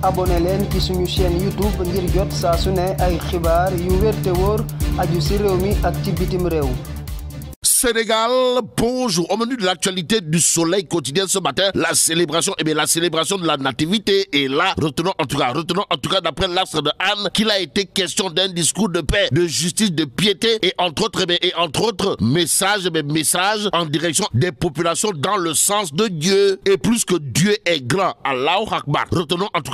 abonné leen ci suñu chaîne YouTube ngir jot saa su ne ay xibaar yu wér te wóor aju ci réew mi ak ci bitim réew. Sénégal, bonjour. Au menu de l'actualité du Soleil quotidien ce matin, la célébration de la nativité. Et là, retenons en tout cas d'après l'Astre de Anne, qu'il a été question d'un discours de paix, de justice, de piété et entre autres messages en direction des populations dans le sens de Dieu. Et plus que Dieu est grand, Allahu Akbar. Retenons en tout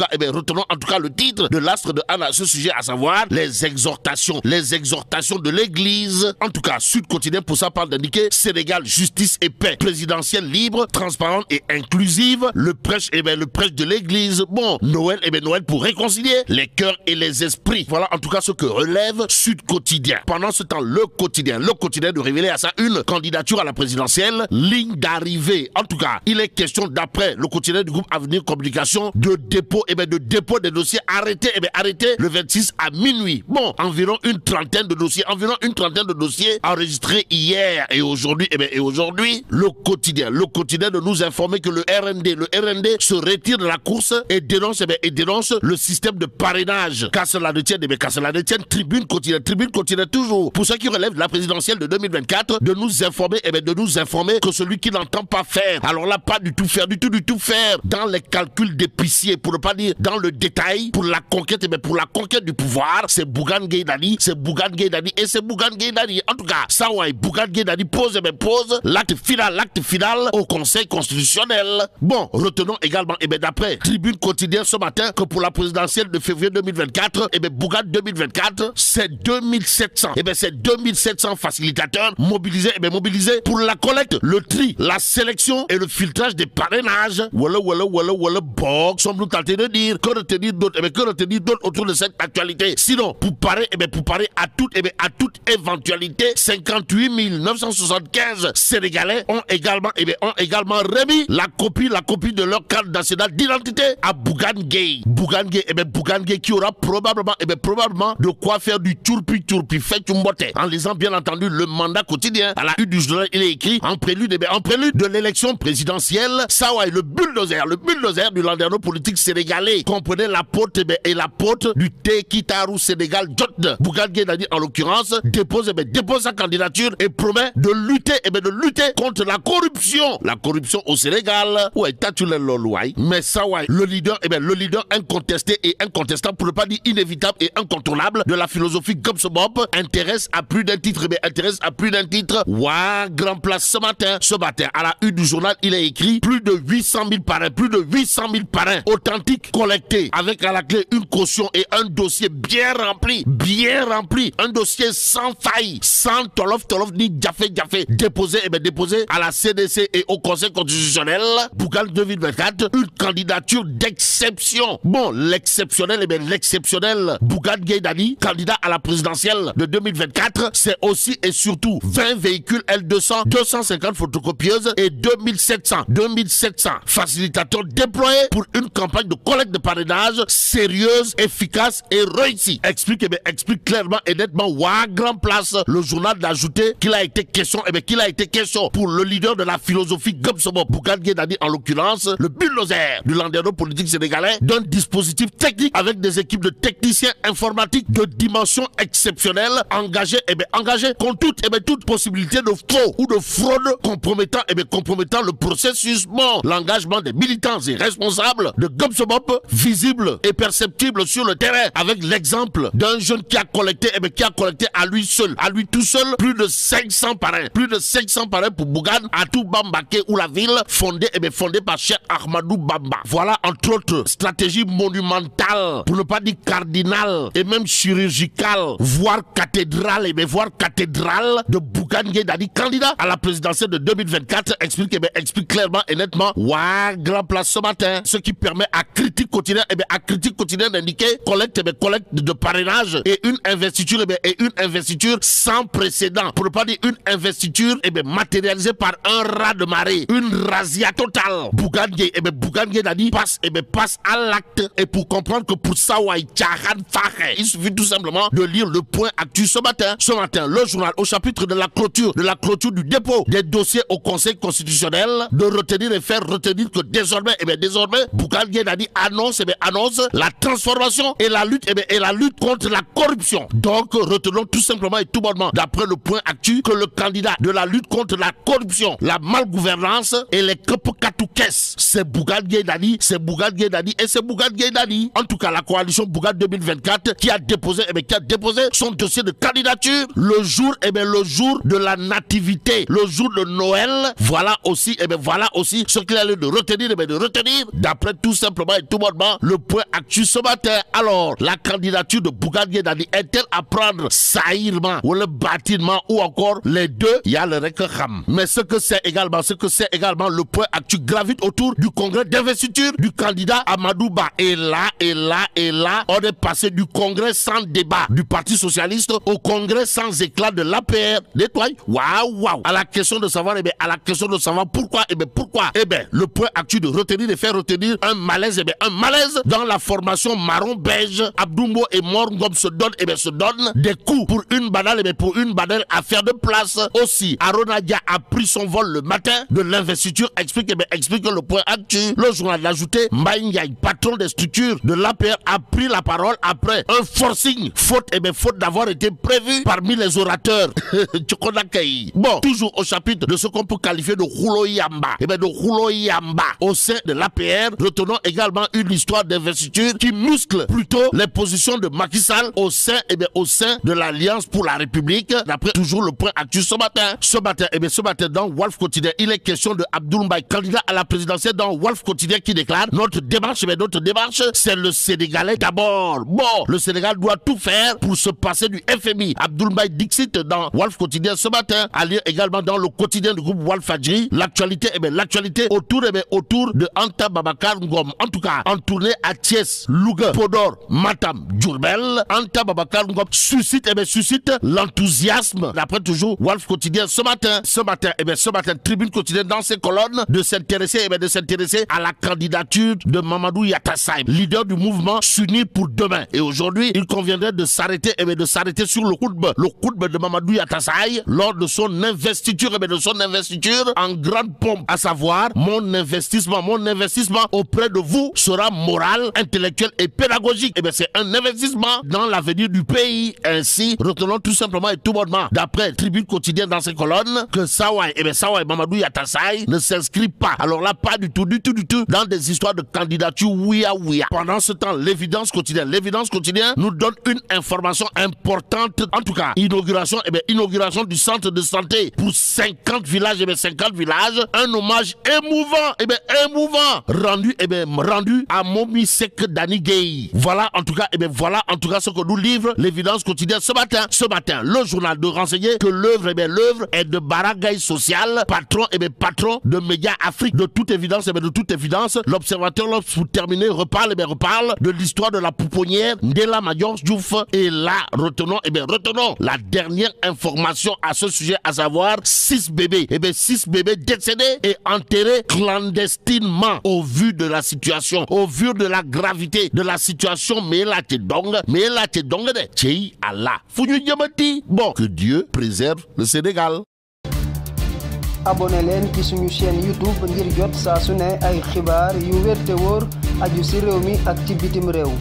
cas le titre de l'Astre de Anne à ce sujet, à savoir les exhortations de l'Église. En tout cas, Sud Quotidien pour ça parle d'indiquer Sénégal, justice et paix, présidentielle libre, transparente et inclusive, le prêche de l'église. Bon, Noël pour réconcilier les cœurs et les esprits. Voilà en tout cas ce que relève Sud Quotidien. Pendant ce temps, le quotidien de révéler à sa une candidature à la présidentielle, ligne d'arrivée. En tout cas, il est question d'après le quotidien du groupe Avenir Communication de dépôt des dossiers arrêtés le 26 à minuit. Bon, environ une trentaine de dossiers enregistrés hier. Et aujourd'hui, le quotidien de nous informer que le RND se retire de la course et dénonce le système de parrainage. Qu'à cela ne tienne, Tribune continue toujours. Pour ceux qui relèvent de la présidentielle de 2024, de nous informer que celui qui n'entend pas faire, alors là, pas du tout faire, dans les calculs d'épicier, pour ne pas dire dans le détail, pour la conquête du pouvoir, c'est Bougane Gueye Dany, En tout cas, ça ouais, Bougane Gueye Dany pose l'acte final au Conseil constitutionnel. Bon, retenons également, d'après Tribune quotidien ce matin, que pour la présidentielle de février 2024, Bougane 2024, c'est 2700. C'est 2700 facilitateurs mobilisés pour la collecte, le tri, la sélection et le filtrage des parrainages. Voilà, bon, sommes-nous tentés de dire, que retenir d'autres autour de cette actualité. Sinon, pour parer à toute éventualité, 58 975 Sénégalais ont également remis la copie de leur carte nationale d'identité à Bougane Gueye. Bougane Gueye qui aura probablement de quoi faire du turpi fait mbote. En lisant bien entendu le mandat quotidien à la une du journal, il est écrit en prélude de l'élection présidentielle, ça ouais, le bulldozer du landerneau politique sénégalais comprenait l'apôtre du Tekitaru Sénégal Jotne. Bougane Gueye Dany en l'occurrence dépose sa candidature et promet de lutter contre la corruption. La corruption au Sénégal. Ouais, t'as-tu le lolouaï. Mais ça, ouais, le leader incontesté et incontestable, pour ne pas dire inévitable et incontournable de la philosophie Gobs Bob, intéresse à plus d'un titre. Ouah, grand place ce matin, à la une du journal, il est écrit plus de 800 000 parrains authentiques collectés, avec à la clé une caution et un dossier bien rempli, un dossier sans faille, sans tolof ni jafé, déposé à la CDC et au Conseil constitutionnel. Bougane 2024, une candidature d'exception. Bon, l'exceptionnel Bougane Gueye Dany, candidat à la présidentielle de 2024, c'est aussi et surtout 20 véhicules L200, 250 photocopieuses et 2700 facilitateurs déployés pour une campagne de collecte de parrainage sérieuse, efficace et réussie. Explique clairement et nettement, ouah, grand place, le journal d'ajouter qu'il a été question pour le leader de la philosophie Gobsobo, Bougane Gueye Dany en l'occurrence, le bulldozer du landerneau politique sénégalais, d'un dispositif technique avec des équipes de techniciens informatiques de dimension exceptionnelle engagés contre toute possibilité de faux ou de fraude compromettant le processus. Bon, l'engagement des militants et responsables de Gobsobo visible et perceptible sur le terrain, avec l'exemple d'un jeune qui a collecté à lui tout seul plus de 500 parrains pour Bougane à tout Bambaké ou la ville fondée par Cheikh Ahmadou Bamba. Voilà entre autres stratégie monumentale, pour ne pas dire cardinale et même chirurgicale, voire cathédrale de Bougane Gueye Dany, candidat à la présidentielle de 2024, explique clairement et nettement, ouah, grand place ce matin, ce qui permet à Critique quotidien d'indiquer collecte de parrainage et une investiture sans précédent, pour ne pas dire une investiture matérialisée par un raz de marée, une razzia totale. Bougane Gueye Dany passe à l'acte, et pour comprendre que pour ça il suffit tout simplement de lire le point actu ce matin, le journal au chapitre de la clôture du dépôt des dossiers au Conseil constitutionnel, de retenir et faire retenir que désormais, Bougane Gueye Dany annonce la transformation et la lutte contre la corruption. Donc, retenons tout simplement et tout bonnement, d'après le point actu, que le candidat de la lutte contre la corruption, la malgouvernance et les Kepokatoukès, c'est Bougane Gueye Dany, c'est Bougane Gueye Dany et c'est Bougane Gueye Dany. En tout cas, la coalition Bougane 2024 qui a déposé son dossier de candidature le jour de la nativité, le jour de Noël. Voilà aussi ce qu'il a lieu de retenir, d'après tout simplement et tout bonnement le point actu ce matin. Alors, la candidature de Bougane Gueye Dany est-elle à prendre saillement ou le bâtiment ou encore les deux? Il y a le Rekham. Mais ce que c'est également le point actu gravite autour du congrès d'investiture du candidat Amadou Ba. Et là, on est passé du congrès sans débat du Parti socialiste au congrès sans éclat de l'APR. Nettoie. Waouh. À la question de savoir, pourquoi, le point actu de retenir et faire retenir un malaise, dans la formation marron beige. Abdoumbo et Mor Ngom se donnent des coups pour une banale affaire de place. Aussi, Aronadia a pris son vol le matin de l'investiture, explique le point actu. Le journal l'a ajouté, Mbaye Ndiaye, patron des structures de l'APR, a pris la parole après un forcing, faute d'avoir été prévu parmi les orateurs. Bon, toujours au chapitre de ce qu'on peut qualifier de rouleau yamba. Au sein de l'APR, retenons également une histoire d'investiture qui muscle plutôt les positions de Macky Sall au sein de l'Alliance pour la République. D'après toujours le point actu ce matin dans Walf Quotidien, il est question de Abdoul Mbaye, candidat à la présidentielle, dans Walf Quotidien, qui déclare: notre démarche, c'est le Sénégalais d'abord. Bon, le Sénégal doit tout faire pour se passer du FMI. Abdoul Mbaye dixit dans Walf Quotidien ce matin, à lire également dans le quotidien du groupe Walf Fadjri. L'actualité autour de Anta Babacar Ngom. En tout cas, en tournée à Thiès, Louga, Podor, Matam, Diourbel, Anta Babacar Ngom suscite l'enthousiasme. D'après toujours Walf Quotidien ce matin, Tribune Quotidienne dans ses colonnes, de s'intéresser à la candidature de Mamadou Yatassaye, leader du mouvement S'unir pour demain. Et aujourd'hui, il conviendrait de s'arrêter sur le khutbah de Mamadou Yatassaye lors de son investiture en grande pompe, à savoir: mon investissement auprès de vous sera moral, intellectuel et pédagogique. C'est un investissement dans l'avenir du pays. Ainsi, retenons tout simplement et tout bonnement, d'après Tribune Quotidienne dans ses colonnes, que Sawai Mamadou Yatassaye ne s'inscrit pas, alors là, pas du tout, dans des histoires de candidature ouïa. Pendant ce temps, l'évidence quotidien nous donne une information importante. En tout cas, inauguration du centre de santé pour 50 villages, un hommage émouvant rendu à Momi Sek Dany Gueye. Voilà en tout cas ce que nous livre l'évidence quotidienne ce matin. Le journal de renseigner que l'œuvre est de Baragaï Social, patron de Média Afrique. De toute évidence, l'observateur, pour terminer, reparle de l'histoire de la pouponnière Ndella Madior Diouf. Et là, retenons la dernière information à ce sujet, à savoir 6 bébés décédés et enterrés clandestinement. Au vu de la situation, au vu de la gravité de la situation, bon, que Dieu préserve le Sénégal. abonné leen ci suñu chaîne YouTube ngir jot saa su ne ay xibaar yu wér te wóor aju ci réew mi ak ci bitim réew.